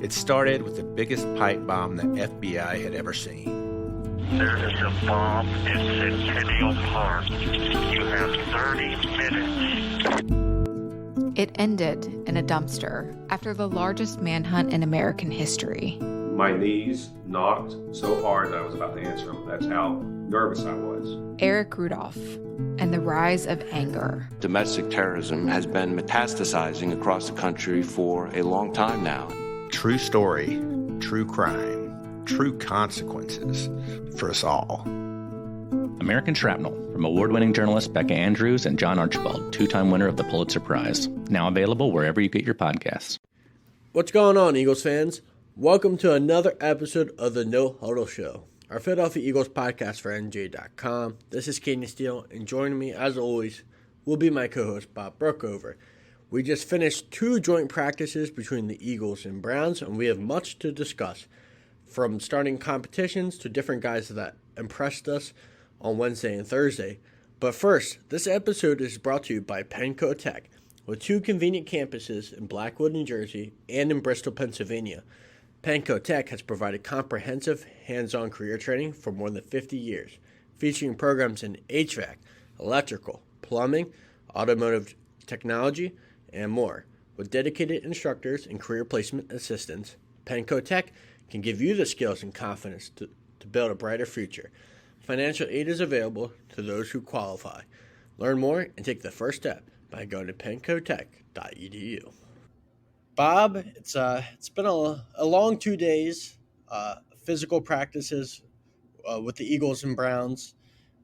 It started with the biggest pipe bomb the FBI had ever seen. There is a bomb in Centennial Park. You have 30 minutes. It ended in a dumpster after the largest manhunt in American history. My knees knocked so hard that I was about to answer them. That's how nervous I was. Eric Rudolph and the rise of anger. Domestic terrorism has been metastasizing across the country for a long time now. True story, true crime, true consequences for us all. American Shrapnel, from award-winning journalists Becca Andrews and John Archibald, two-time winner of the Pulitzer Prize. Now available wherever you get your podcasts. What's going on, Eagles fans? Welcome to another episode of the No Huddle Show, our Philadelphia Eagles podcast for NJ.com. This is Cayden Steele, and joining me, as always, will be my co-host, Bob Brookover. We just finished two joint practices between the Eagles and Browns, and we have much to discuss, from starting competitions to different guys that impressed us on Wednesday and Thursday. But first, this episode is brought to you by Penco Tech, with two convenient campuses in Blackwood, New Jersey, and in Bristol, Pennsylvania. Penco Tech has provided comprehensive, hands-on career training for more than 50 years, featuring programs in HVAC, electrical, plumbing, automotive technology, and more. With dedicated instructors and career placement assistants, Penco Tech can give you the skills and confidence to build a brighter future. Financial aid is available to those who qualify. Learn more and take the first step by going to pencotech.edu. Bob, it's been a long 2 days, physical practices with the Eagles and Browns.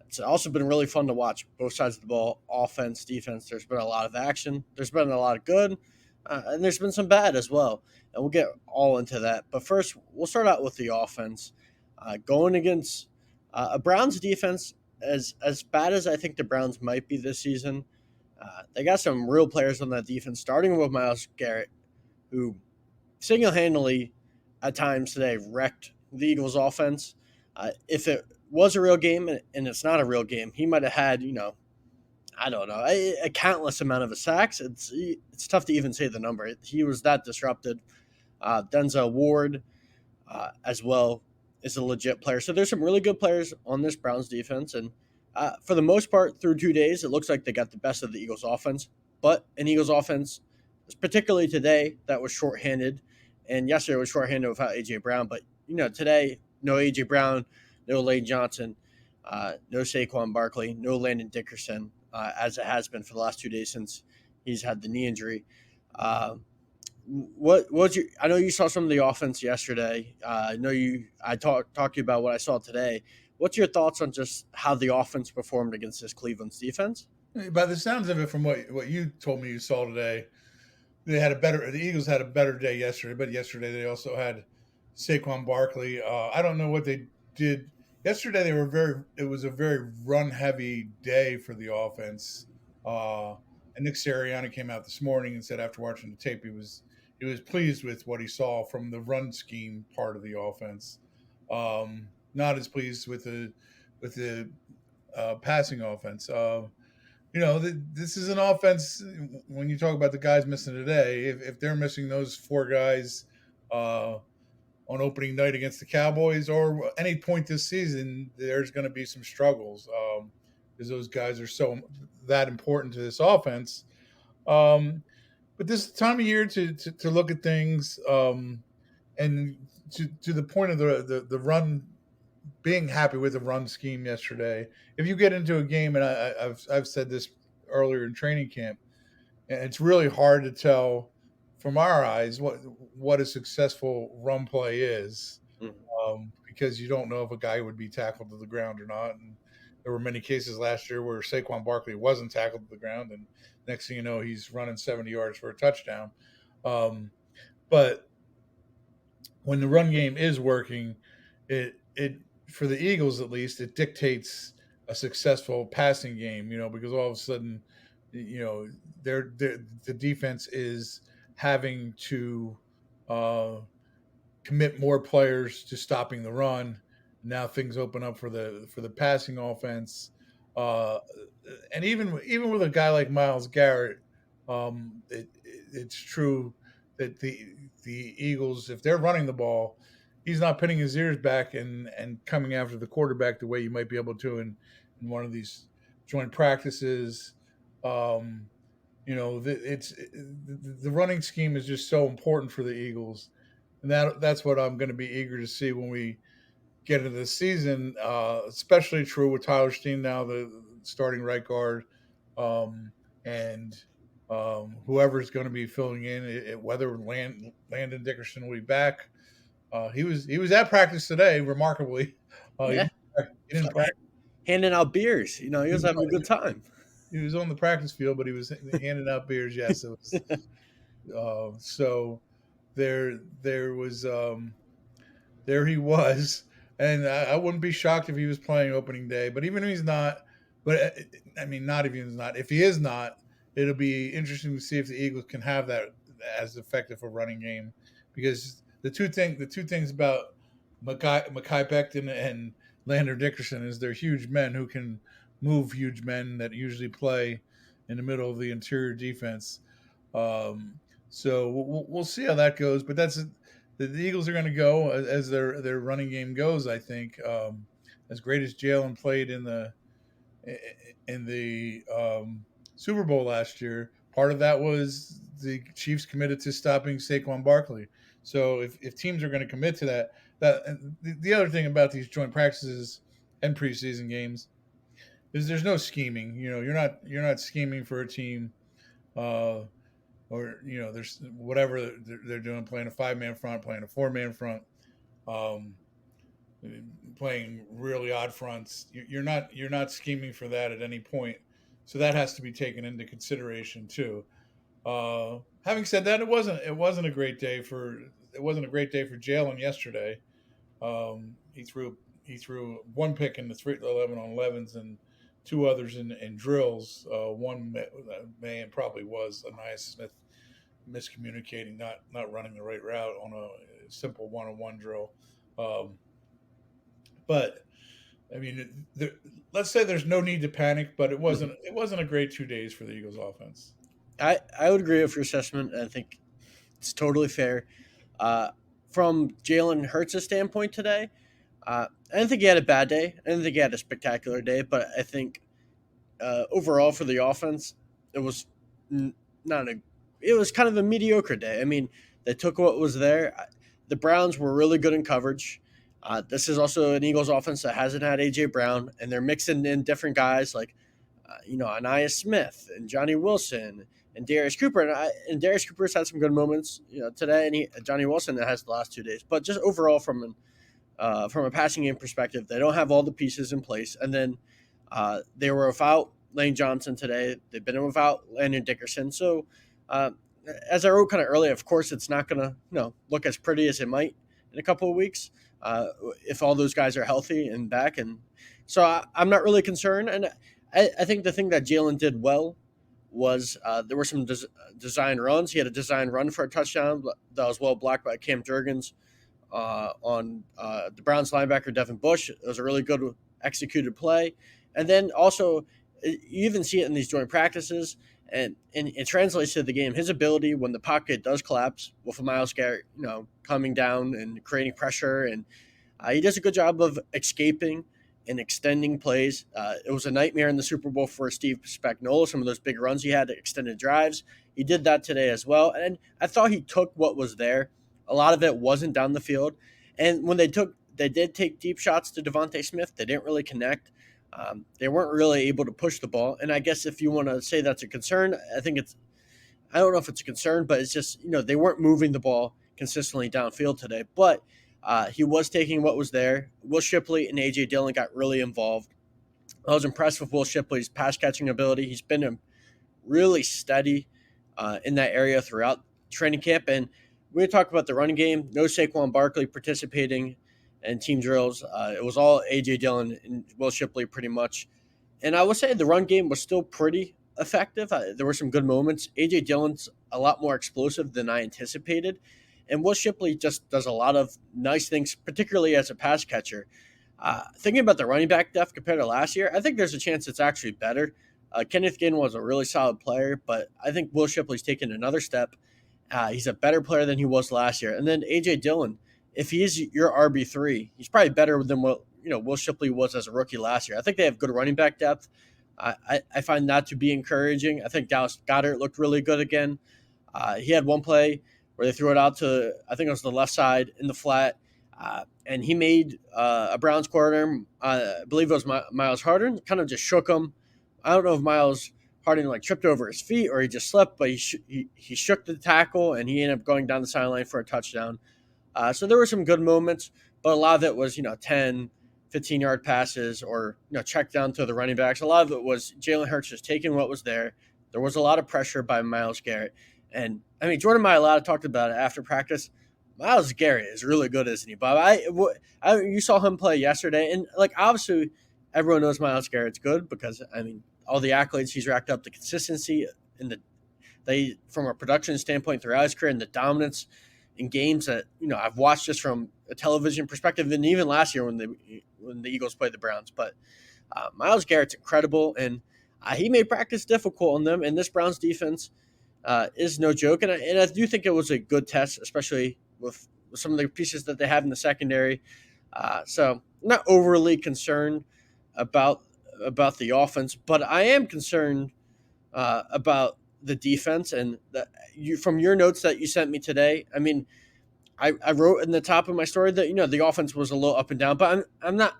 It's also been really fun to watch both sides of the ball, offense, defense. There's been a lot of action. There's been a lot of good, and there's been some bad as well. And we'll get all into that. But first, we'll start out with the offense. Going against a Browns defense, as bad as I think the Browns might be this season, they got some real players on that defense, starting with Myles Garrett, who single-handedly at times today wrecked the Eagles' offense. If it was a real game and it's not a real game, he might have had, a countless amount of sacks. It's tough to even say the number. He was that disrupted. Denzel Ward as well is a legit player. So there's some really good players on this Browns defense. And for the most part, through 2 days, it looks like they got the best of the Eagles' offense. But an Eagles' offense, particularly today, that was shorthanded. And yesterday was shorthanded without A.J. Brown. But, today, no A.J. Brown, no Lane Johnson, no Saquon Barkley, no Landon Dickerson, as it has been for the last 2 days since he's had the knee injury. I know you saw some of the offense yesterday. I talked to you about what I saw today. What's your thoughts on just how the offense performed against this Cleveland's defense? By the sounds of it, from what you told me you saw today, the Eagles had a better day yesterday, but yesterday they also had Saquon Barkley. I don't know what they did yesterday. It was a very run heavy day for the offense. And Nick Sirianni came out this morning and said after watching the tape, he was pleased with what he saw from the run scheme part of the offense. Not as pleased with the passing offense. This is an offense. When you talk about the guys missing today, if they're missing those four guys on opening night against the Cowboys or any point this season, there's going to be some struggles because those guys are so that important to this offense. But this time of year to look at things and to the point of the run, being happy with the run scheme yesterday. If you get into a game, and I've said this earlier in training camp, and it's really hard to tell from our eyes what a successful run play is, because you don't know if a guy would be tackled to the ground or not. And there were many cases last year where Saquon Barkley wasn't tackled to the ground, and next thing you know, he's running 70 yards for a touchdown. But when the run game is working, it for the Eagles at least, it dictates a successful passing game. Because all of a sudden, the defense is having to commit more players to stopping the run. Now things open up for the passing offense, and even with a guy like Myles Garrett, it's true that the Eagles, if they're running the ball, he's not pinning his ears back and coming after the quarterback the way you might be able to in one of these joint practices. The running scheme is just so important for the Eagles, and that's what I'm going to be eager to see when we get into the season. Especially true with Tyler Steen now, the starting right guard, and whoever's going to be filling in, whether Landon Dickerson will be back. He was at practice today, remarkably. Yeah. He didn't practice. Handing out beers. He was having a good time. He was on the practice field, but he was handing out beers. Yes, it was. So there was there he was, and I wouldn't be shocked if he was playing opening day. But even if he's not, not even if he's not. If he is not, it'll be interesting to see if the Eagles can have that as effective a running game, because the two things about Mekhi Becton and Landon Dickerson is they're huge men who can move huge men that usually play in the middle of the interior defense. So we'll see how that goes. But the Eagles are going to go as their running game goes. I think as great as Jalen played in the Super Bowl last year, part of that was the Chiefs committed to stopping Saquon Barkley. So if teams are going to commit to that the other thing about these joint practices and preseason games is there's no scheming. You're not scheming for a team, or there's whatever they're doing, playing a 5-man front, playing a 4-man front, playing really odd fronts. You're not scheming for that at any point. So that has to be taken into consideration too. Having said that, it wasn't a great day for Jalen yesterday. He threw one pick in the 11 on 11s and two others in drills. One may and probably was Anaya Smith miscommunicating, not running the right route on a simple one-on-one drill. But I mean, let's say there's no need to panic, but it wasn't a great 2 days for the Eagles offense. I would agree with your assessment. I think it's totally fair. From Jalen Hurts' standpoint today, I didn't think he had a bad day. I didn't think he had a spectacular day, but I think overall for the offense, it was it was kind of a mediocre day. I mean, they took what was there. The Browns were really good in coverage. This is also an Eagles offense that hasn't had A.J. Brown, and they're mixing in different guys like, Anaya Smith and Johnny Wilson and Darius Cooper. And Darius Cooper's had some good moments, today, and Johnny Wilson that has the last 2 days. But just overall from a passing game perspective, they don't have all the pieces in place. And then they were without Lane Johnson today. They've been without Landon Dickerson. So as I wrote kind of earlier, of course, it's not going to look as pretty as it might in a couple of weeks if all those guys are healthy and back. And so I'm not really concerned. And I think the thing that Jalen did well was there were some design runs. He had a design run for a touchdown that was well blocked by Cam Jurgens on the Browns linebacker Devin Bush. It was a really good executed play. And then also you even see it in these joint practices, and it translates to the game. His ability when the pocket does collapse with Myles Garrett, coming down and creating pressure, and he does a good job of escaping and extending plays. It was a nightmare in the Super Bowl for Steve Spagnuolo, some of those big runs he had, extended drives. He did that today as well, and I thought he took what was there. A lot of it wasn't down the field, and when they did take deep shots to Devontae Smith. They didn't really connect. They weren't really able to push the ball, and I guess if you want to say that's a concern, I don't know if it's a concern, but it's just, they weren't moving the ball consistently downfield today, but he was taking what was there. Will Shipley and A.J. Dillon got really involved. I was impressed with Will Shipley's pass-catching ability. He's been really steady in that area throughout training camp. And we talk about the running game. No Saquon Barkley participating in team drills. It was all A.J. Dillon and Will Shipley pretty much. And I would say the run game was still pretty effective. There were some good moments. A.J. Dillon's a lot more explosive than I anticipated. And Will Shipley just does a lot of nice things, particularly as a pass catcher. Thinking about the running back depth compared to last year, I think there's a chance it's actually better. Kenneth Gainwell was a really solid player, but I think Will Shipley's taken another step. He's a better player than he was last year. And then A.J. Dillon, if he is your RB3, he's probably better than what Will Shipley was as a rookie last year. I think they have good running back depth. I find that to be encouraging. I think Dallas Goedert looked really good again. He had one play where they threw it out to, I think it was the left side in the flat, and he made a Browns corner, I believe it was Miles Harden, kind of just shook him. I don't know if Miles Harden tripped over his feet or he just slipped, but he shook the tackle and he ended up going down the sideline for a touchdown. So there were some good moments, but a lot of it was 10, 15-yard passes or check down to the running backs. A lot of it was Jalen Hurts just taking what was there. There was a lot of pressure by Myles Garrett. And, I mean, Jordan Mailata talked about it after practice. Myles Garrett is really good, isn't he, Bob? You saw him play yesterday, and, obviously everyone knows Myles Garrett's good because, all the accolades he's racked up, the consistency and from a production standpoint throughout his career and the dominance in games that, I've watched just from a television perspective and even last year when the Eagles played the Browns. But Myles Garrett's incredible, and he made practice difficult on them, and this Browns defense is no joke. And I do think it was a good test, especially with some of the pieces that they have in the secondary. So I'm not overly concerned about the offense, but I am concerned about the defense. And from your notes that you sent me today, I wrote in the top of my story that the offense was a little up and down, but I'm not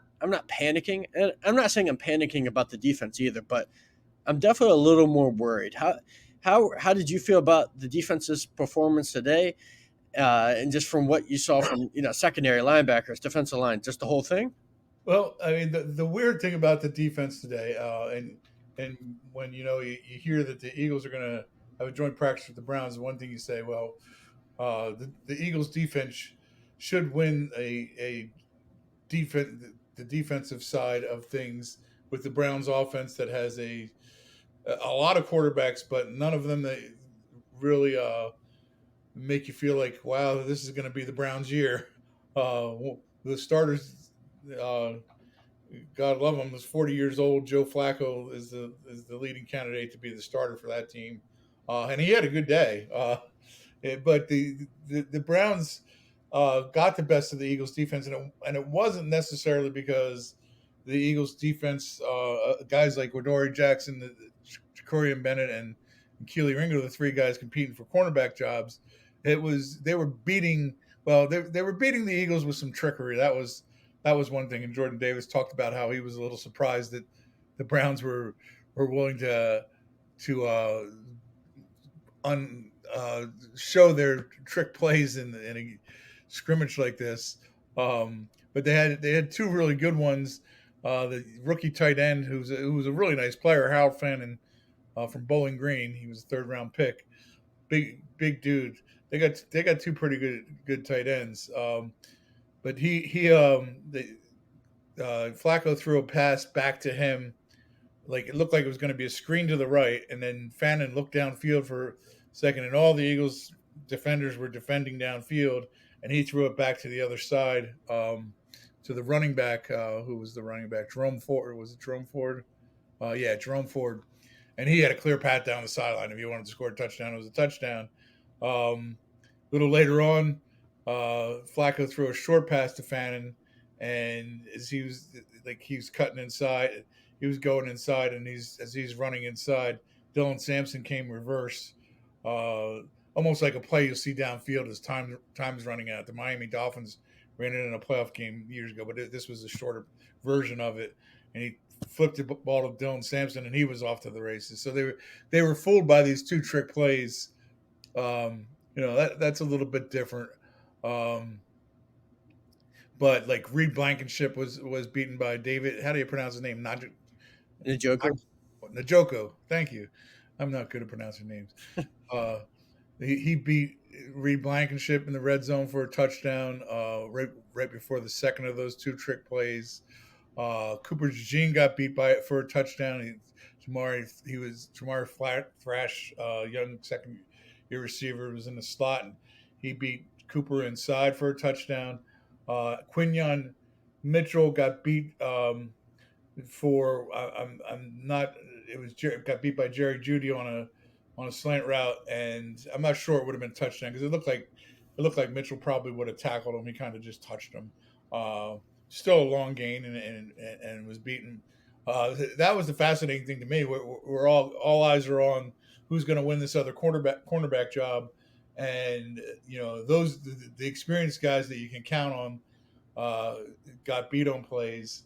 panicking, and I'm not saying I'm panicking about the defense either, but I'm definitely a little more worried. How did you feel about the defense's performance today, and just from what you saw from secondary, linebackers, defensive line, just the whole thing? Well, the weird thing about the defense today, and when you hear that the Eagles are going to have a joint practice with the Browns, one thing you say, well, the Eagles defense should win the defensive side of things with the Browns offense that has a lot of quarterbacks, but none of them that really make you feel like, wow, this is going to be the Browns' year. The starters, God love him, is 40 years old. Joe Flacco is the leading candidate to be the starter for that team, and he had a good day. But the Browns got the best of the Eagles defense, and it wasn't necessarily because the Eagles defense, guys like Adoree Jackson, Jacorian Bennett, and Keely Ringo, the three guys competing for cornerback jobs. They were beating the Eagles with some trickery. That was one thing. And Jordan Davis talked about how he was a little surprised that the Browns were willing to show their trick plays in a scrimmage like this. But they had two really good ones. The rookie tight end, who was a really nice player, Harold Fannin, from Bowling Green. He was a third-round pick. Big dude. They got two pretty good tight ends. But Flacco threw a pass back to him, like it looked like it was going to be a screen to the right, and then Fannin looked downfield for a second, and all the Eagles defenders were defending downfield, and he threw it back to the other side to the running back, who was the running back, Jerome Ford. Was it Jerome Ford? Jerome Ford. And he had a clear path down the sideline. If he wanted to score a touchdown, it was a touchdown. A little later on, Flacco threw a short pass to Fannin, and as he was cutting inside, he was going inside, and as he's running inside, Dylan Sampson came reverse, almost like a play you'll see downfield as time's running out. The Miami Dolphins ran it in a playoff game years ago, but this was a shorter version of it, and he flipped the ball to Dylan Sampson, and he was off to the races. So they were fooled by these two trick plays. That's a little bit different. But like Reed Blankenship was beaten by David. How do you pronounce his name? Njoku. Thank you. I'm not good at pronouncing names. He beat Reed Blankenship in the red zone for a touchdown. Right before the second of those two trick plays. Cooper DeJean got beat by it for a touchdown. Jamari Thrash, young second-year receiver, was in the slot, and he beat Cooper inside for a touchdown. Quinyon Mitchell got beat got beat by Jerry Jeudy on on a slant route, and I'm not sure it would have been a touchdown because it looked like Mitchell probably would have tackled him. He kind of just touched him. Still a long gain and was beaten. That was the fascinating thing to me. We're all eyes are on who's going to win this other cornerback job, and the experienced guys that you can count on got beat on plays.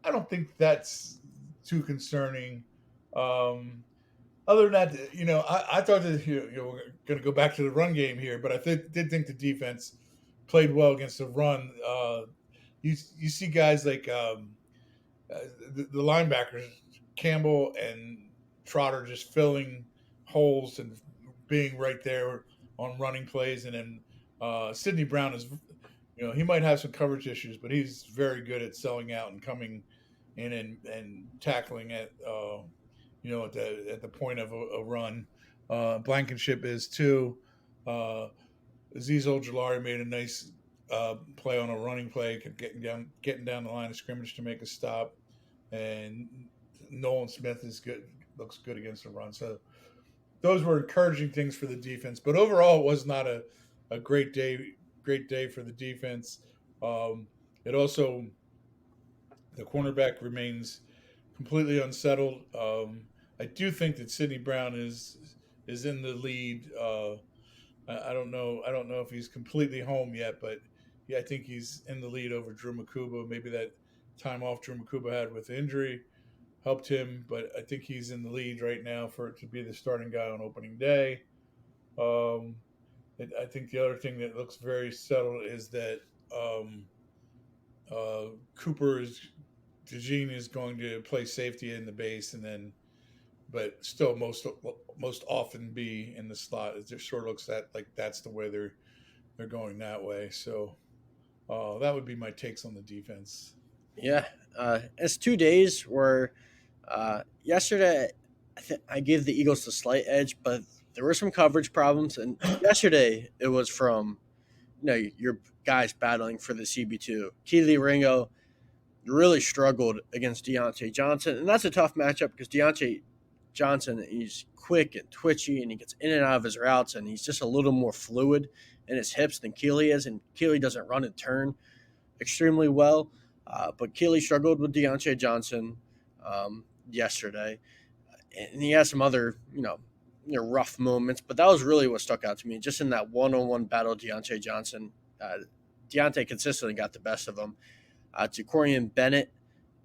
I don't think that's too concerning. Other than that, I thought that we're going to go back to the run game here, but I did think the defense played well against the run. You see guys like the linebackers, Campbell and Trotter, just filling holes and being right there on running plays, and then Sidney Brown is, he might have some coverage issues, but he's very good at selling out and coming in and tackling at the point of a run. Blankenship is too. Azeez Ojulari made a nice play on a running play, getting down the line of scrimmage to make a stop, and Nolan Smith looks good against the run. So those were encouraging things for the defense, but overall it was not a great day for the defense. It also, the cornerback remains completely unsettled. I do think that Sidney Brown is in the lead. I don't know if he's completely home yet, but yeah, I think he's in the lead over Drew Makuba. Maybe that time off Drew Makuba had with injury helped him, but I think he's in the lead right now to be the starting guy on opening day. I think the other thing that looks very settled is that DeJean is going to play safety in the base, but still most often be in the slot. It just sort of looks like that's the way they're going that way. So that would be my takes on the defense. Yeah, it's 2 days where yesterday I gave the Eagles the slight edge, but there were some coverage problems, and yesterday it was from your guys battling for the CB2. Keely Ringo really struggled against Deontay Johnson, and that's a tough matchup because Deontay Johnson, he's quick and twitchy, and he gets in and out of his routes, and he's just a little more fluid in his hips than Keely is, and Keely doesn't run and turn extremely well. But Keely struggled with Deontay Johnson yesterday, and he had some other, rough moments. But that was really what stuck out to me, just in that one-on-one battle. Deontay Johnson, Deontay consistently got the best of him. Jacorian Bennett,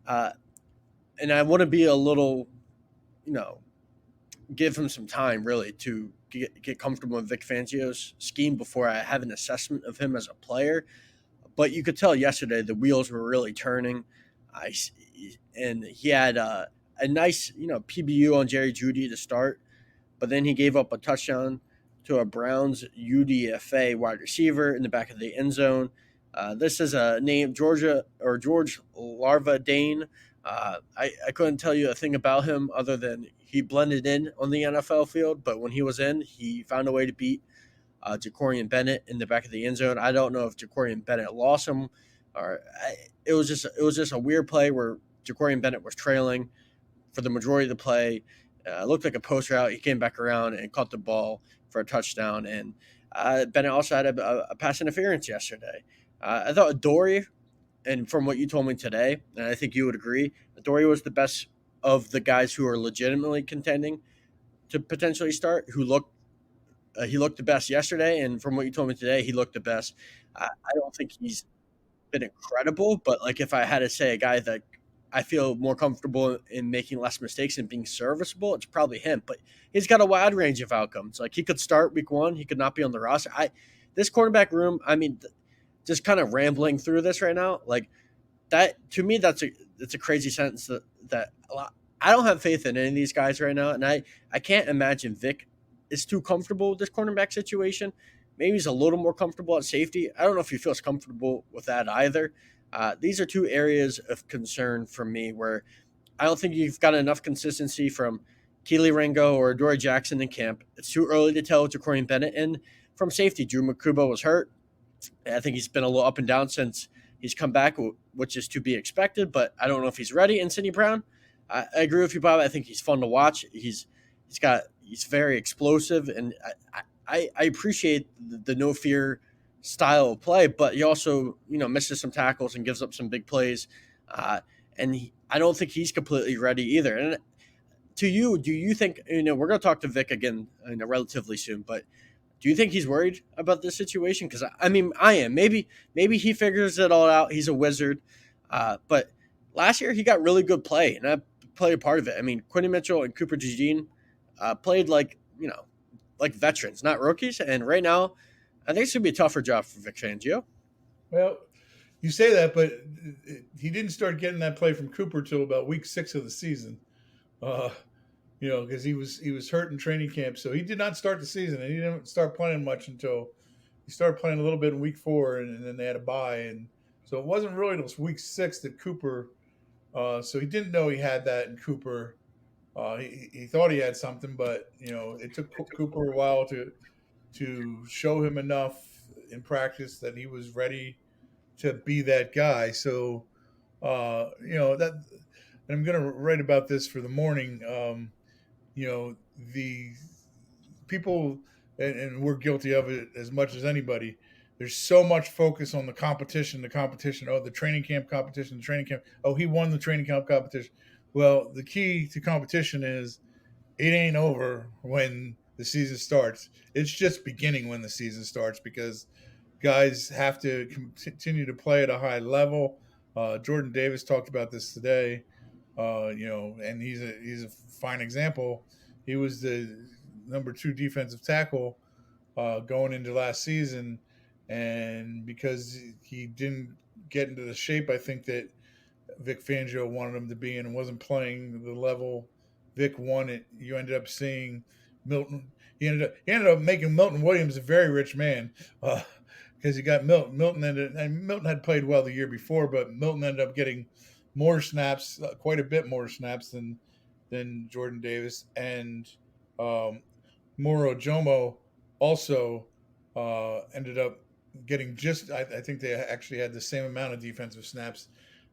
and I want to be a little, give him some time really to get comfortable with Vic Fangio's scheme before I have an assessment of him as a player. But you could tell yesterday the wheels were really turning. And he had a nice, PBU on Jerry Jeudy to start, but then he gave up a touchdown to a Browns UDFA wide receiver in the back of the end zone. This is a name, George Larva Dane. I couldn't tell you a thing about him other than he blended in on the NFL field, but when he was in, he found a way to beat Jacorian Bennett in the back of the end zone. I don't know if Jacorian Bennett lost him, or it was just a weird play where Jacorian Bennett was trailing for the majority of the play. It looked like a post route. He came back around and caught the ball for a touchdown. And Bennett also had a pass interference yesterday. I thought Adoree', and from what you told me today, and I think you would agree, Adoree' was the best of the guys who are legitimately contending to potentially start, who looked he looked the best yesterday, and from what you told me today, he looked the best. I don't think he's been incredible, but if I had to say a guy that I feel more comfortable in making less mistakes and being serviceable, it's probably him. But he's got a wide range of outcomes. He could start week one, he could not be on the roster. This cornerback room, just kind of rambling through this right now, that to me, it's a crazy sentence that I don't have faith in any of these guys right now, and I can't imagine Vic is too comfortable with this cornerback situation. Maybe he's a little more comfortable at safety. I don't know if he feels comfortable with that either. These are two areas of concern for me where I don't think you've got enough consistency from Keely Ringo or Adoree' Jackson in camp. It's too early to tell Jacorian Bennett. And from safety, Drew Makuba was hurt. I think he's been a little up and down since he's come back, which is to be expected, but I don't know if he's ready. And Sidney Brown, I agree with you, Bob. I think he's fun to watch. He's got he's very explosive, and I appreciate the no fear style of play, but he also misses some tackles and gives up some big plays, and I don't think he's completely ready either. And to you, do you think we're going to talk to Vic again relatively soon, but do you think he's worried about this situation? Because I mean, I am. Maybe he figures it all out. He's a wizard, but last year he got really good play, and I played a part of it. I mean, Quentin Mitchell and Cooper DeJean played like veterans, not rookies. And right now, I think it's gonna be a tougher job for Vic Fangio. Well, you say that, but he didn't start getting that play from Cooper till about week 6 of the season. Because he was hurt in training camp, so he did not start the season, and he didn't start playing much until he started playing a little bit in week 4, and then they had a bye, and so it wasn't really until week 6 that Cooper. So he didn't know he had that in Cooper. He thought he had something, but it took Cooper a while to show him enough in practice that he was ready to be that guy. So that, and I'm going to write about this for the morning. The people, and we're guilty of it as much as anybody. There's so much focus on the competition. Oh, the training camp competition, Oh, he won the training camp competition. Well, the key to competition is it ain't over when the season starts. It's just beginning when the season starts, because guys have to continue to play at a high level. Jordan Davis talked about this today. And he's a fine example. He was the number 2 defensive tackle going into last season, and because he didn't get into the shape I think that Vic Fangio wanted him to be in and wasn't playing the level Vic wanted, you ended up seeing Milton. He ended up making Milton Williams a very rich man, because he got Milton. Milton had played well the year before, but Milton ended up getting more snaps, quite a bit more snaps than Jordan Davis, and Moro Jomo also ended up getting I think they actually had the same amount of defensive snaps,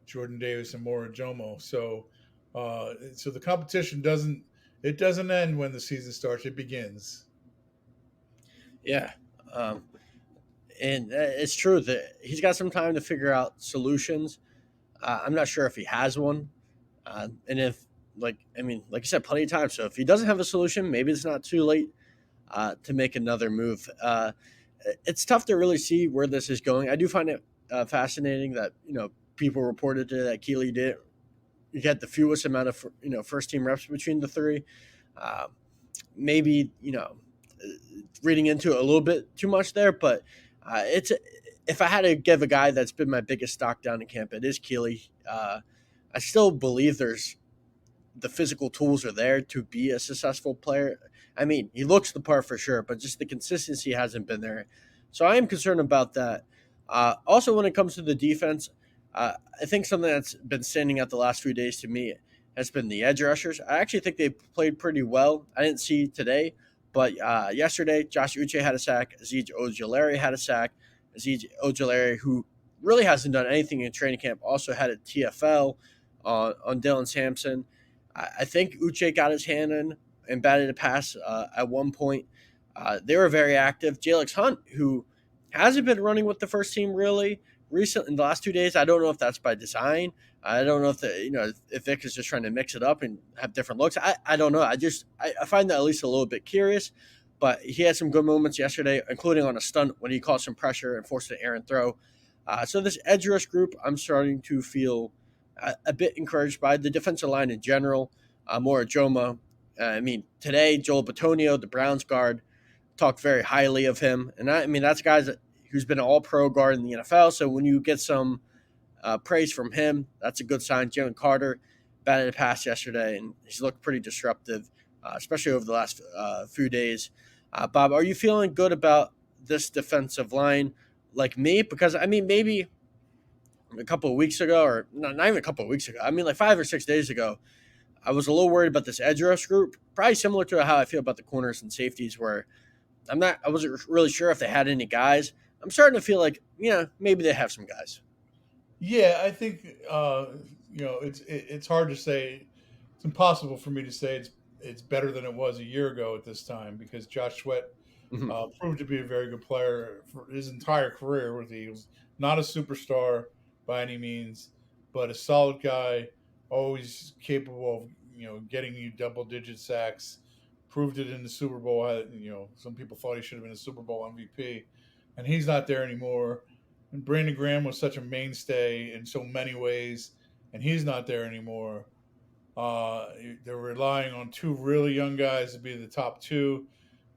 Jordan Davis and Moro Jomo. So the competition doesn't end when the season starts; it begins. Yeah, and it's true that he's got some time to figure out solutions. I'm not sure if he has one. And if, like I said, plenty of time. So if he doesn't have a solution, maybe it's not too late to make another move. It's tough to really see where this is going. I do find it fascinating that, people reported today that Keeley did. You get the fewest amount of, first team reps between the three. Maybe, reading into it a little bit too much there, but if I had to give a guy that's been my biggest stock down in camp, it is Keeley. I still believe the physical tools are there to be a successful player. I mean, he looks the part for sure, but just the consistency hasn't been there. So I am concerned about that. Also, when it comes to the defense, I think something that's been standing out the last few days to me has been the edge rushers. I actually think they played pretty well. I didn't see today, but yesterday, Josh Uche had a sack. Azeez Ojulari had a sack. Azeez Ojulari, who really hasn't done anything in training camp, also had a TFL on Dylan Sampson. I think Uche got his hand in and batted a pass at one point. They were very active. Jalix Hunt, who hasn't been running with the first team really recently in the last 2 days. I don't know if that's by design. I don't know if Vic is just trying to mix it up and have different looks. I don't know. I find that at least a little bit curious. But he had some good moments yesterday, including on a stunt when he caught some pressure and forced an errant throw. So this edge rush group, I'm starting to feel a bit encouraged by. The defensive line in general. Mora Joma. Today, Joel Bitonio, the Browns guard, talked very highly of him. And that's a guy who's been an all-pro guard in the NFL. So when you get some praise from him, that's a good sign. Jalen Carter batted a pass yesterday, and he's looked pretty disruptive, especially over the last few days. Bob, are you feeling good about this defensive line like me? Because, maybe a couple of weeks ago, or not even a couple of weeks ago, like 5 or 6 days ago, I was a little worried about this edge rush group, probably similar to how I feel about the corners and safeties, where I wasn't really sure if they had any guys. I'm starting to feel like, maybe they have some guys. Yeah, I think, it's hard to say. It's impossible for me to say it's it's better than it was a year ago at this time because Josh Sweat proved to be a very good player for his entire career with the Eagles. Not a superstar by any means, but a solid guy, always capable of getting you double-digit sacks. Proved it in the Super Bowl. Some people thought he should have been a Super Bowl MVP, and he's not there anymore. And Brandon Graham was such a mainstay in so many ways, and he's not there anymore. They're relying on two really young guys to be the top two,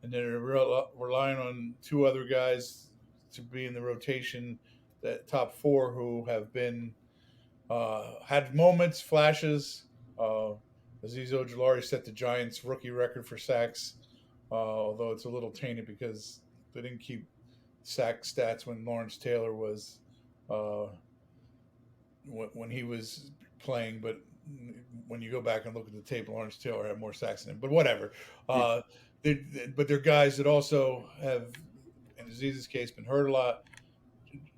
and they're relying on two other guys to be in the rotation, that top four who have been had moments, flashes. Azeez Ojulari set the Giants' rookie record for sacks, although it's a little tainted because they didn't keep sack stats when Lawrence Taylor was when he was playing. But when you go back and look at the tape, Lawrence Taylor had more sacks than him. But whatever. But they're guys that also have, in Azeez's case, been hurt a lot.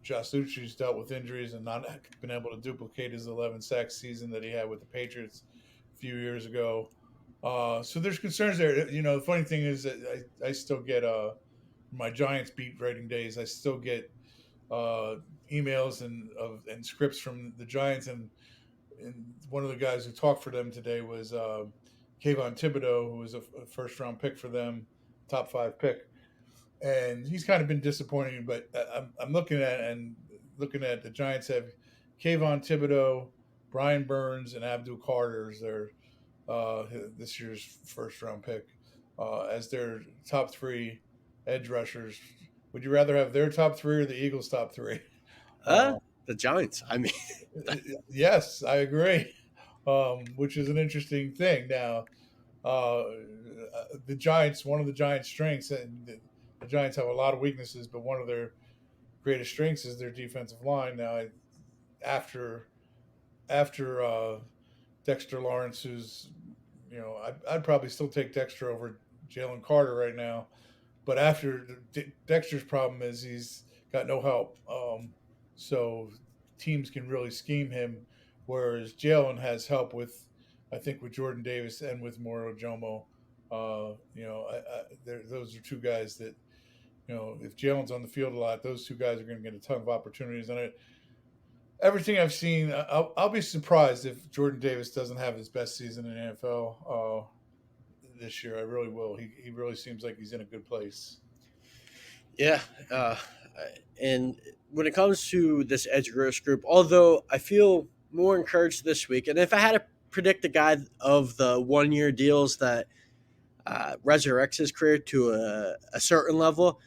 Josh Uche's dealt with injuries and not been able to duplicate his 11-sack season that he had with the Patriots a few years ago. So there's concerns there. The funny thing is that I still get my Giants beat writing days. I still get emails and scripts from the Giants, and one of the guys who talked for them today was Kayvon Thibodeau, who was a first-round pick for them, top 5 pick. And he's kind of been disappointing, but I'm looking at the Giants have Kayvon Thibodeau, Brian Burns, and Abdul Carter as their this year's first-round pick as their top 3 edge rushers. Would you rather have their top 3 or the Eagles' top 3? The Giants. I mean, yes, I agree. Which is an interesting thing. Now, the Giants. One of the Giants' strengths, and the Giants have a lot of weaknesses, but one of their greatest strengths is their defensive line. Now, after Dexter Lawrence, who's I'd probably still take Dexter over Jalen Carter right now, but after Dexter's problem is he's got no help, so teams can really scheme him, whereas Jalen has help with Jordan Davis and with Moro Jomo. Those are two guys that, if Jalen's on the field a lot, those two guys are going to get a ton of opportunities. And everything I've seen, I'll be surprised if Jordan Davis doesn't have his best season in the NFL this year. I really will. He really seems like he's in a good place. Yeah. And when it comes to this edge rush group, although I feel more encouraged this week, and if I had to predict a guy of the 1-year deals that resurrects his career to a certain level,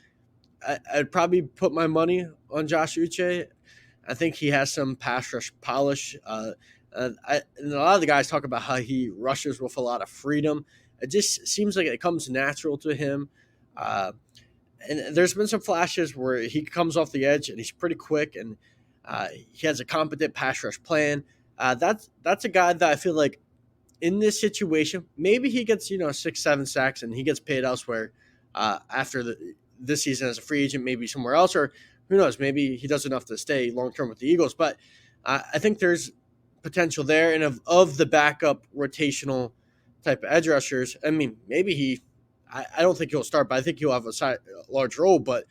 I'd probably put my money on Josh Uche. I think he has some pass rush polish. And a lot of the guys talk about how he rushes with a lot of freedom. It just seems like it comes natural to him. And there's been some flashes where he comes off the edge and he's pretty quick, and he has a competent pass rush plan. That's a guy that I feel like in this situation, maybe he gets 6-7 sacks and he gets paid elsewhere after this season as a free agent, maybe somewhere else, or who knows, maybe he does enough to stay long term with the Eagles. But I think there's potential there, and of the backup rotational type of edge rushers, I mean, maybe I don't think he'll start, but I think he'll have a large role. But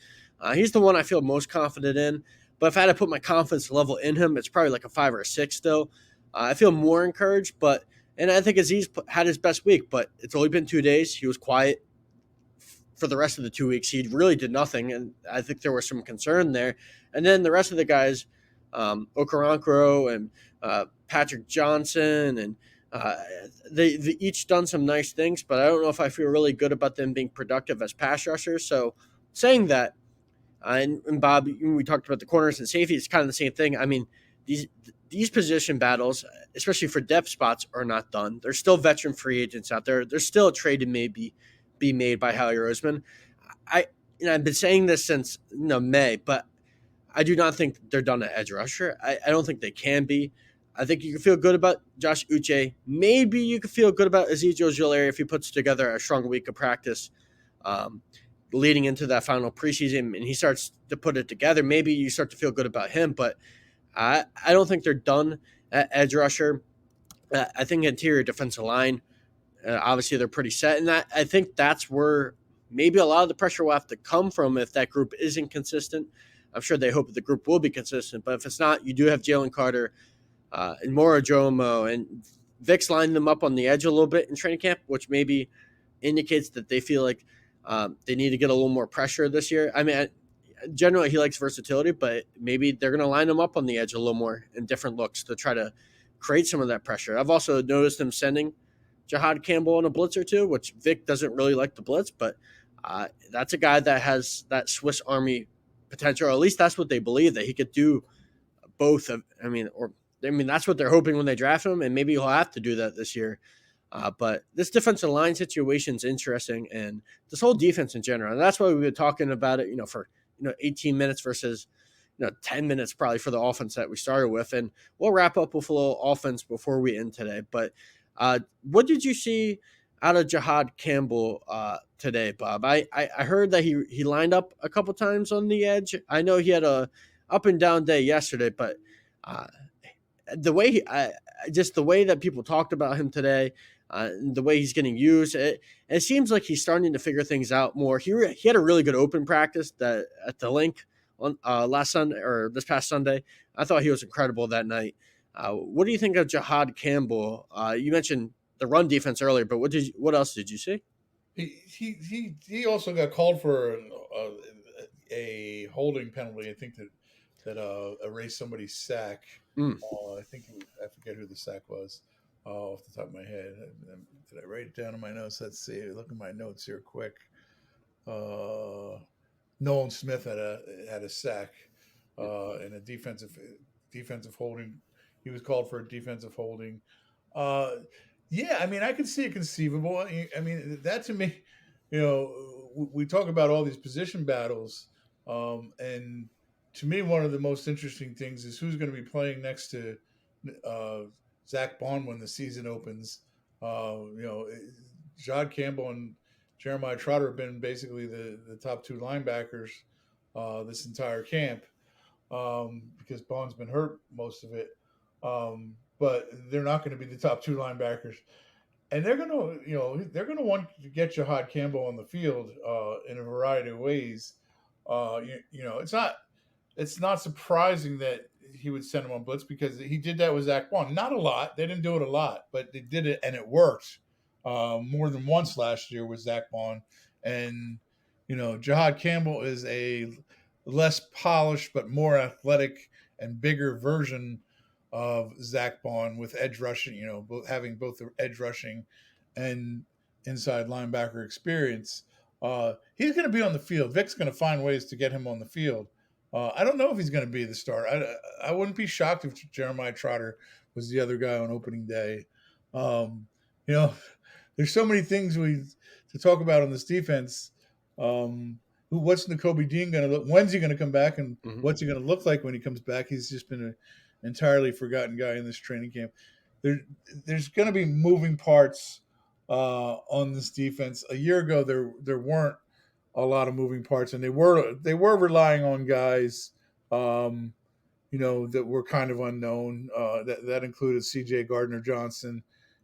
he's the one I feel most confident in. But if I had to put my confidence level in him, it's probably like a 5 or a 6 still. I feel more encouraged, and I think Azeez had his best week, but it's only been 2 days. He was quiet for the rest of the 2 weeks. He really did nothing, and I think there was some concern there. And then the rest of the guys, Okoronkwo and Patrick Johnson, and they each done some nice things, but I don't know if I feel really good about them being productive as pass rushers. So saying that, and Bob, we talked about the corners and safety, it's kind of the same thing. I mean, these position battles, especially for depth spots, are not done. There's still veteran free agents out there. There's still a trade to maybe be made by Howie Roseman. I've been saying this since May, but I do not think they're done at edge rusher. I don't think they can be. I think you can feel good about Josh Uche. Maybe you can feel good about Azeez Ojulari if he puts together a strong week of practice leading into that final preseason and he starts to put it together. Maybe you start to feel good about him, but I don't think they're done at edge rusher. I think interior defensive line, Obviously, they're pretty set in that. I think that's where maybe a lot of the pressure will have to come from if that group isn't consistent. I'm sure they hope the group will be consistent, but if it's not, you do have Jalen Carter and Mora Jomo, and Vic's lining them up on the edge a little bit in training camp, which maybe indicates that they feel like they need to get a little more pressure this year. I mean, generally he likes versatility, but maybe they're going to line him up on the edge a little more in different looks to try to create some of that pressure. I've also noticed him sending Jahad Campbell on a blitz or two, which Vic doesn't really like the blitz, but that's a guy that has that Swiss Army potential, or at least that's what they believe, that he could do both. That's what they're hoping when they draft him, and maybe he'll have to do that this year. But this defensive line situation is interesting, and this whole defense in general. And that's why we've been talking about it, for 18 minutes versus 10 minutes probably for the offense that we started with. And we'll wrap up with a little offense before we end today. But what did you see out of Jahad Campbell today, Bob? I heard that he lined up a couple times on the edge. I know he had a up and down day yesterday, but the way the way that people talked about him today, the way he's getting used, it seems like he's starting to figure things out more. He had a really good open practice that at the link on last Sunday or this past Sunday. I thought he was incredible that night. What do you think of Jahad Campbell? You mentioned the run defense earlier, but what else did you see? He also got called for a holding penalty. I think that erased somebody's sack. I forget who the sack was off the top of my head. Did I write it down in my notes? Let's see. Look at my notes here quick. Nolan Smith had a sack and a defensive holding. He was called for a defensive holding. Yeah, I mean, I can see it conceivable. I mean, that to me, we talk about all these position battles, and to me, one of the most interesting things is who's going to be playing next to Zach Bond when the season opens. Jahad Campbell and Jeremiah Trotter have been basically the top two linebackers this entire camp because Bond's been hurt most of it. But they're not going to be the top two linebackers, and they're going to want to get Jahad Campbell on the field in a variety of ways. It's not surprising that he would send him on blitz because he did that with Zach Bond. Not a lot. They didn't do it a lot, but they did it, and it worked more than once last year with Zach Bond. And, Jahad Campbell is a less polished but more athletic and bigger version of Zach Bond with edge rushing, having both the edge rushing and inside linebacker experience. He's going to be on the field. Vic's going to find ways to get him on the field. I don't know if he's going to be the starter. I wouldn't be shocked if Jeremiah Trotter was the other guy on opening day. There's so many things to talk about on this defense. What's Nakobe Dean going to look? When's he going to come back, and what's he going to look like when he comes back? He's just been an entirely forgotten guy in this training camp. There's going to be moving parts on this defense. A year ago, there weren't a lot of moving parts, and they were relying on guys, that were kind of unknown. That included C.J. Gardner-Johnson.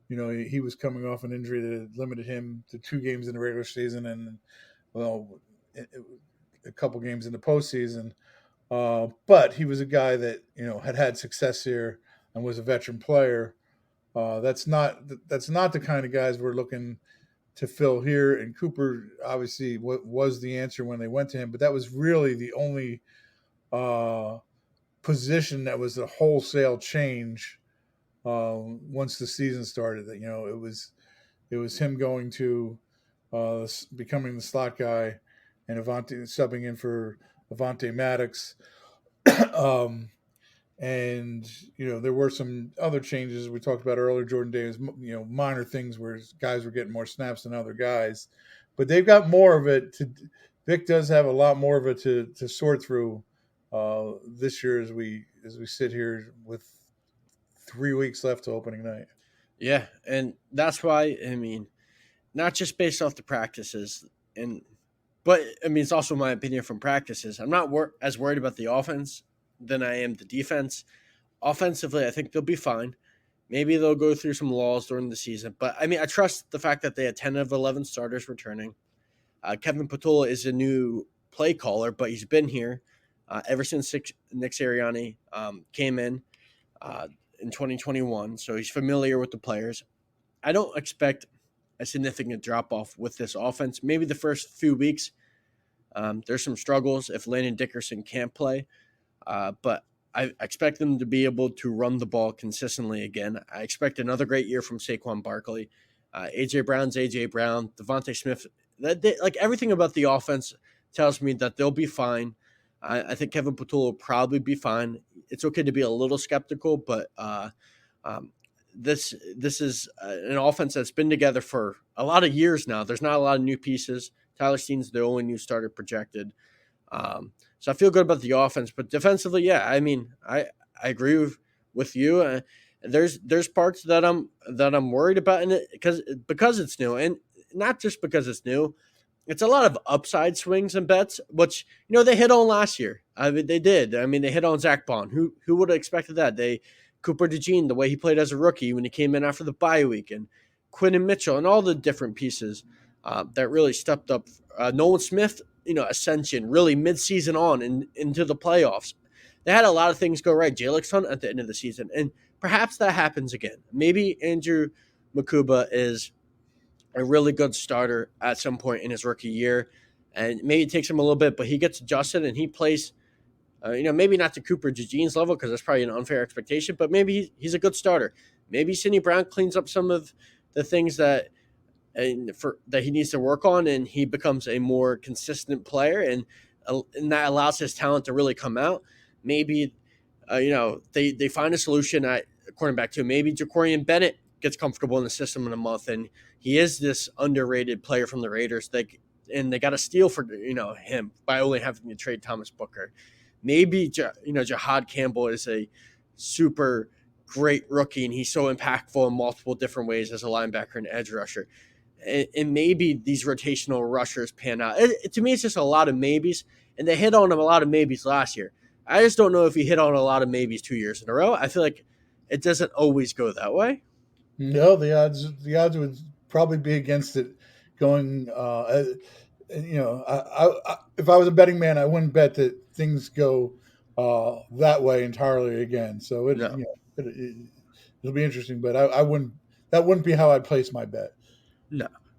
He was coming off an injury that limited him to 2 games in the regular season and, a couple games in the postseason. But he was a guy that, had success here and was a veteran player. That's not the kind of guys we're looking to fill here. And Cooper obviously was the answer when they went to him, but that was really the only position that was a wholesale change once the season started. That it was him going to becoming the slot guy and subbing in for Avante Maddox. And there were some other changes we talked about earlier. Jordan Davis, minor things where guys were getting more snaps than other guys, but they've got more of it. Vic does have a lot more of it to sort through this year as we sit here with 3 weeks left to opening night. Yeah, and that's why not just based off the practices, but it's also my opinion from practices. I'm not as worried about the offense than I am the defense. Offensively, I think they'll be fine. Maybe they'll go through some lulls during the season. But, I mean, I trust the fact that they had 10 of 11 starters returning. Kevin Patula is a new play caller, but he's been here ever since Nick Sirianni came in 2021. So he's familiar with the players. I don't expect a significant drop-off with this offense. Maybe the first few weeks, there's some struggles if Landon Dickerson can't play. But I expect them to be able to run the ball consistently again. I expect another great year from Saquon Barkley. A.J. Brown's A.J. Brown. Devontae Smith. Like everything about the offense tells me that they'll be fine. I think Kevin Patula will probably be fine. It's okay to be a little skeptical, but this is an offense that's been together for a lot of years now. There's not a lot of new pieces. Tyler Steen's the only new starter projected. So I feel good about the offense, but defensively, yeah, I mean, I agree with you. There's parts that I'm worried about in it because it's new, and not just because it's new. It's a lot of upside swings and bets, which they hit on last year. I mean, they did. I mean, they hit on Zach Bond. Who would have expected that? Cooper DeJean, the way he played as a rookie when he came in after the bye week, and Quinn and Mitchell, and all the different pieces that really stepped up. Nolan Smith, ascension really mid-season on and into the playoffs. They had a lot of things go right. Jalen Hunt at the end of the season, and perhaps that happens again. Maybe Andrew Makuba is a really good starter at some point in his rookie year, and maybe it takes him a little bit, but he gets adjusted and he plays. Maybe not to Cooper DeJean's level because that's probably an unfair expectation, but maybe he's a good starter. Maybe Sidney Brown cleans up some of the things that he needs to work on, and he becomes a more consistent player, and that allows his talent to really come out. Maybe, they find a solution at cornerback too. Maybe Jacorian Bennett gets comfortable in the system in a month, and he is this underrated player from the Raiders. They got a steal for him by only having to trade Thomas Booker. Maybe Jahad Campbell is a super great rookie, and he's so impactful in multiple different ways as a linebacker and edge rusher. And maybe these rotational rushers pan out. To me, it's just a lot of maybes, and they hit on a lot of maybes last year. I just don't know if you hit on a lot of maybes 2 years in a row. I feel like it doesn't always go that way. No, the odds would probably be against it going. If I was a betting man, I wouldn't bet that things go that way entirely again. So it'll be interesting, but I wouldn't. That wouldn't be how I'd place my bet.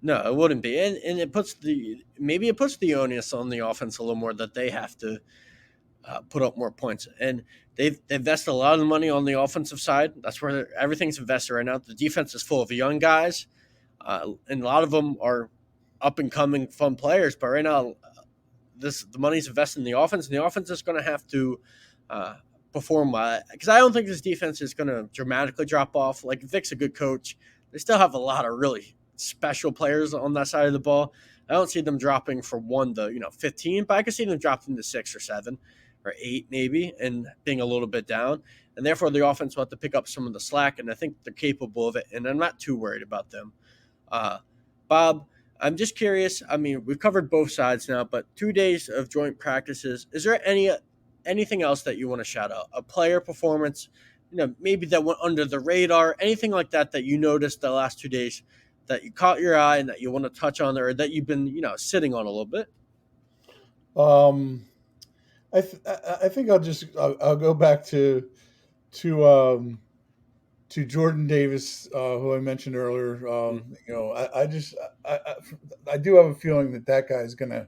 No, it wouldn't be, and it puts the onus on the offense a little more that they have to put up more points, and they've invested a lot of money on the offensive side. That's where everything's invested right now. The defense is full of young guys, and a lot of them are up and coming fun players. But right now, the money's invested in the offense, and the offense is going to have to perform because I don't think this defense is going to dramatically drop off. Like, Vic's a good coach. They still have a lot of really special players on that side of the ball. I don't see them dropping from 1 to 15, but I can see them dropping to 6 or 7 or 8 maybe, and being a little bit down. And therefore, the offense will have to pick up some of the slack, and I think they're capable of it, and I'm not too worried about them. Bob, I'm just curious. I mean, we've covered both sides now, but 2 days of joint practices. Is there anything else that you want to shout out? A player performance, maybe that went under the radar, anything like that you noticed the last 2 days that you caught your eye and that you want to touch on, or that you've been, sitting on a little bit? I think I'll go back to Jordan Davis, who I mentioned earlier. I do have a feeling that guy is going to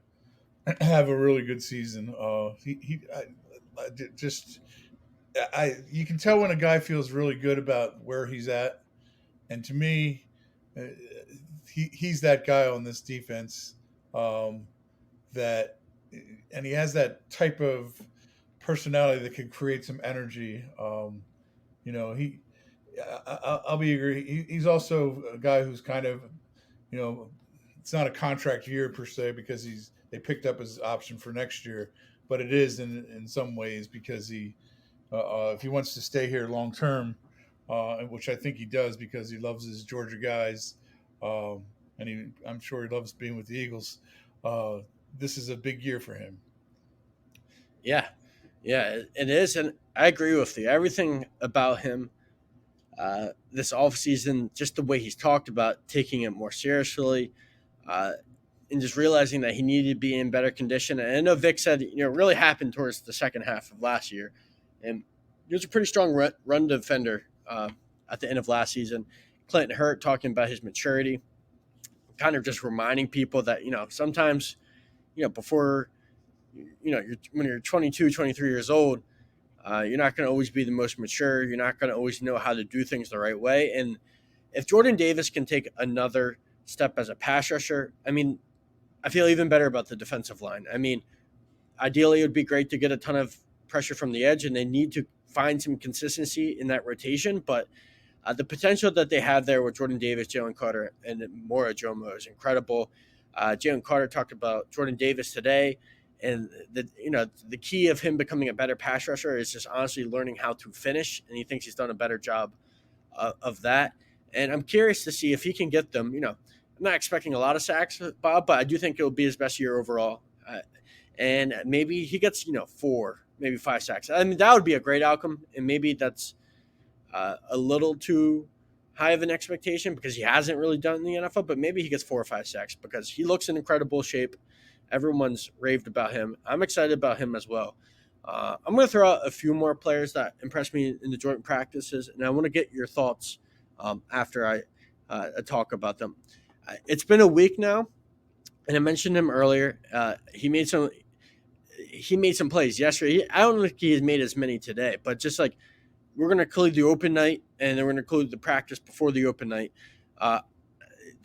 have a really good season. You can tell when a guy feels really good about where he's at, and to me, he's that guy on this defense. And he has that type of personality that can create some energy. I'll be agree. He's also a guy who's kind of, it's not a contract year per se because they picked up his option for next year, but it is in some ways because if he wants to stay here long term, which I think he does because he loves his Georgia guys, and I'm sure he loves being with the Eagles. This is a big year for him. Yeah, it is, and I agree with you. Everything about him this offseason, just the way he's talked about taking it more seriously, and just realizing that he needed to be in better condition. And I know Vic said, it really happened towards the second half of last year. And he was a pretty strong run defender at the end of last season. Clinton Hurt talking about his maturity, kind of just reminding people that, sometimes, before, when you're 22, 23 years old, you're not going to always be the most mature. You're not going to always know how to do things the right way. And if Jordan Davis can take another step as a pass rusher, I feel even better about the defensive line. Ideally, it would be great to get a ton of pressure from the edge, and they need to find some consistency in that rotation. But the potential that they have there with Jordan Davis, Jalen Carter, and Mora Jomo is incredible. Jalen Carter talked about Jordan Davis today, and the key of him becoming a better pass rusher is just honestly learning how to finish, and he thinks he's done a better job of that. And I'm curious to see if he can get them. I'm not expecting a lot of sacks, Bob, but I do think it'll be his best year overall. And maybe he gets, 4, maybe 5 sacks. That would be a great outcome. And maybe that's a little too high of an expectation because he hasn't really done in the NFL, but maybe he gets 4 or 5 sacks because he looks in incredible shape. Everyone's raved about him. I'm excited about him as well. I'm going to throw out a few more players that impressed me in the joint practices, and I want to get your thoughts after I talk about them. It's been a week now, and I mentioned him earlier. He made some plays yesterday. I don't think he has made as many today, but just like we're going to include the open night, and then we're going to include the practice before the open night.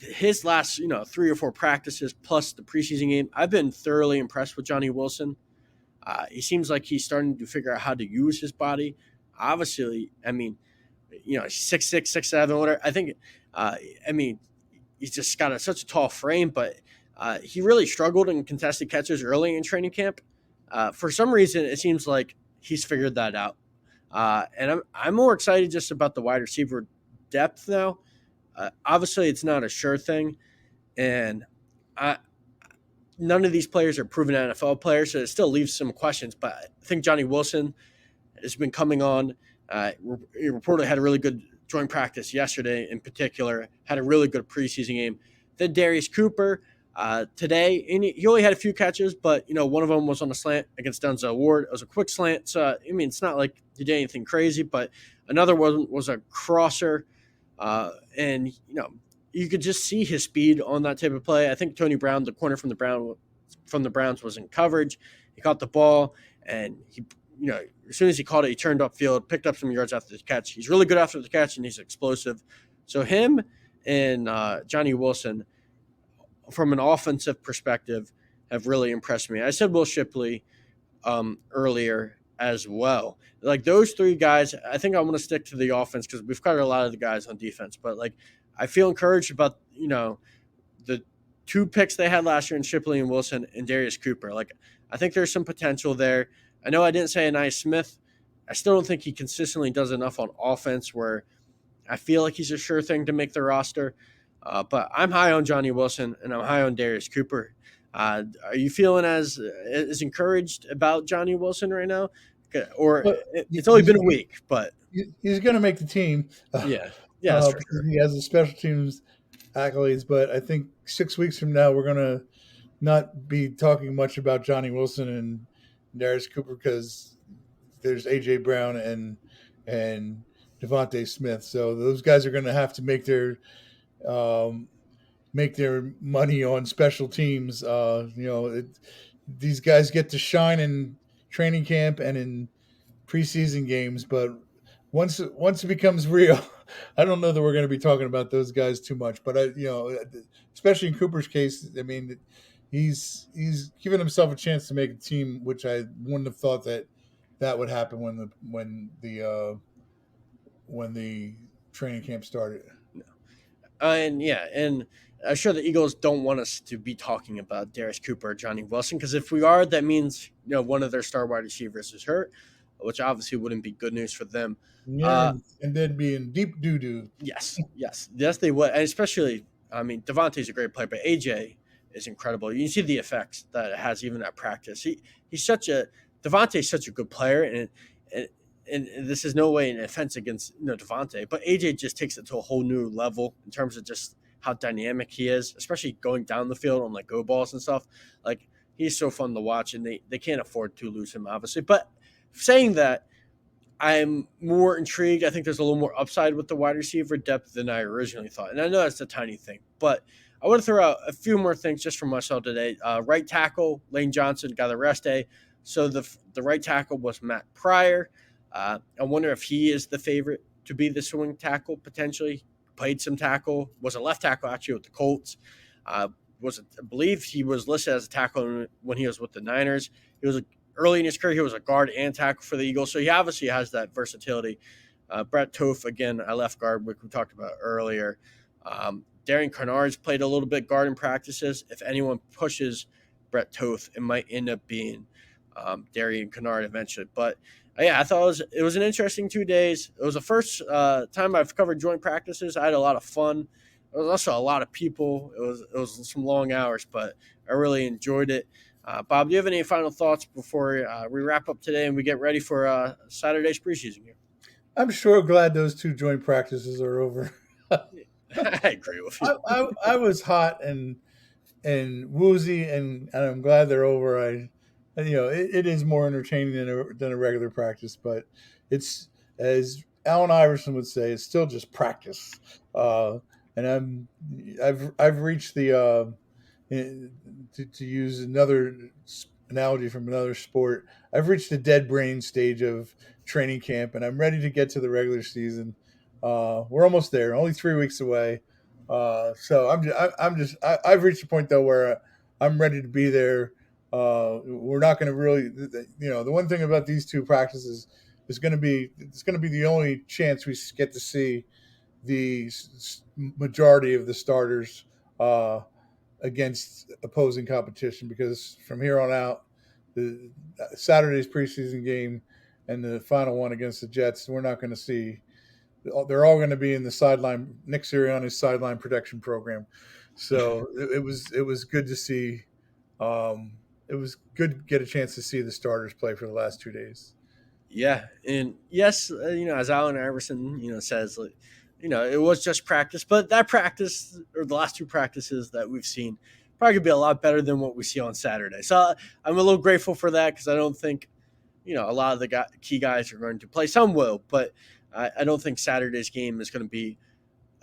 His last 3 or 4 practices plus the preseason game, I've been thoroughly impressed with Johnny Wilson. He seems like he's starting to figure out how to use his body. Obviously, he's 6'6", 6'7", whatever. I think, he's just got such a tall frame, but he really struggled in contested catches early in training camp. For some reason, it seems like he's figured that out. And I'm more excited just about the wide receiver depth now. Obviously, it's not a sure thing, and none of these players are proven NFL players, so it still leaves some questions. But I think Johnny Wilson has been coming on. He reportedly had a really good joint practice yesterday in particular, had a really good preseason game. Then Darius Cooper today, and he only had a few catches, but, one of them was on a slant against Denzel Ward. It was a quick slant, so, it's not like he did anything crazy, but another one was a crosser, and, you could just see his speed on that type of play. I think Tony Brown, the corner from the Browns, was in coverage. He caught the ball, and he, as soon as he caught it, he turned upfield, picked up some yards after the catch. He's really good after the catch, and he's explosive. So him and Johnny Wilson, from an offensive perspective, have really impressed me. I said Will Shipley earlier as well. Like those 3 guys, I think I want to stick to the offense because we've covered a lot of the guys on defense. But I feel encouraged about the 2 picks they had last year in Shipley and Wilson and Darius Cooper. I think there's some potential there. I know I didn't say Anais Smith. I still don't think he consistently does enough on offense where I feel like he's a sure thing to make the roster. But I'm high on Johnny Wilson, and I'm high on Darius Cooper. Are you feeling as encouraged about Johnny Wilson right now? Or it's only been a week, but he's going to make the team. Yeah, because he has the special teams accolades. But I think 6 weeks from now, we're going to not be talking much about Johnny Wilson and Darius Cooper because there's A.J. Brown and Devontae Smith. So those guys are going to have to make their money on special teams. These guys get to shine in training camp and in preseason games, but once it becomes real, I don't know that we're going to be talking about those guys too much. But especially in Cooper's case, he's given himself a chance to make a team, which I wouldn't have thought that would happen when the training camp started. And I'm sure the Eagles don't want us to be talking about Darius Cooper or Johnny Wilson because if we are, that means one of their star wide receivers is hurt, which obviously wouldn't be good news for them. Yeah, and they'd be in deep doo-doo. Yes, they would. And especially, Devontae's a great player, but AJ is incredible. You see the effects that it has even at practice. Devontae's such a good player, and and this is no way an offense against Devontae, but AJ just takes it to a whole new level in terms of just how dynamic he is, especially going down the field on like go balls and stuff. Like he's so fun to watch, and they can't afford to lose him, obviously. But saying that, I'm more intrigued. I think there's a little more upside with the wide receiver depth than I originally thought. And I know that's a tiny thing, but I want to throw out a few more things just from myself today. Right tackle, Lane Johnson got a rest day. So the right tackle was Matt Pryor. I wonder if he is the favorite to be the swing tackle potentially. Played some tackle, was a left tackle actually with the Colts. I believe he was listed as a tackle when he was with the Niners. He was early in his career, he was a guard and tackle for the Eagles, so he obviously has that versatility. Brett Toth, again, a left guard, which we talked about earlier. Darian Kennard's played a little bit guard in practices. If anyone pushes Brett Toth, it might end up being Darian Kennard eventually. But yeah, I thought it was an interesting 2 days. It was the first time I've covered joint practices. I had a lot of fun. There was also a lot of people. It was some long hours, but I really enjoyed it. Bob, do you have any final thoughts before we wrap up today and we get ready for Saturday's preseason game? I'm sure glad those 2 joint practices are over. I agree with you. I was hot and woozy, and I'm glad they're over. It is more entertaining than a regular practice, but it's, as Allen Iverson would say, it's still just practice. And I've reached the to use another analogy from another sport, I've reached the dead brain stage of training camp, and I'm ready to get to the regular season. We're almost there, only 3 weeks away. So I've reached a point though where I'm ready to be there. We're not going to really, the one thing about these 2 practices is it's going to be the only chance we get to see the majority of the starters against opposing competition, because from here on out, the Saturday's preseason game and the final one against the Jets, we're not going to see. They're all going to be in the sideline, Nick Sirianni's sideline protection program. So it was good to see. It was good to get a chance to see the starters play for the last 2 days. Yeah, and yes, as Allen Iverson, says, it was just practice, but that practice, or the last 2 practices that we've seen, probably could be a lot better than what we see on Saturday. So I'm a little grateful for that, because I don't think, a lot of the key guys are going to play. Some will, but I don't think Saturday's game is going to be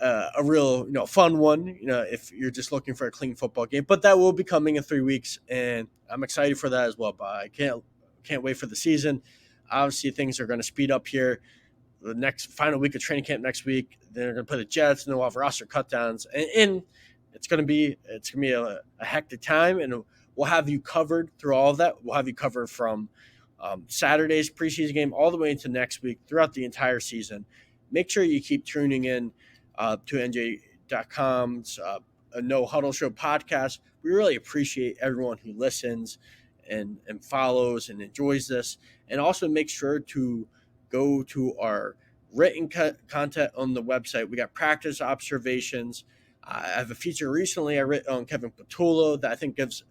a real, fun one, if you're just looking for a clean football game. But that will be coming in 3 weeks, and I'm excited for that as well. But I can't wait for the season. Obviously, things are going to speed up here. The next final week of training camp next week, they're going to play the Jets, and then we'll have roster cutdowns, and it's going to be a hectic time, and we'll have you covered through all of that. We'll have you covered from Saturday's preseason game all the way into next week, throughout the entire season. Make sure you keep tuning in to NJ.com's a No Huddle Show podcast. We really appreciate everyone who listens and follows and enjoys this, and also make sure to go to our written content on the website. We got practice observations. I have a feature recently I wrote on Kevin Patullo that I think gives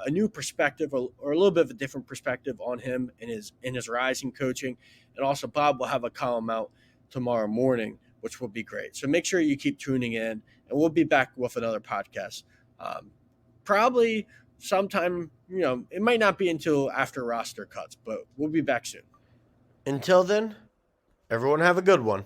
a new perspective, or a little bit of a different perspective on him in his rise in coaching. And also Bob will have a column out tomorrow morning, which will be great. So make sure you keep tuning in, and we'll be back with another podcast. Probably sometime, it might not be until after roster cuts, but we'll be back soon. Until then, everyone have a good one.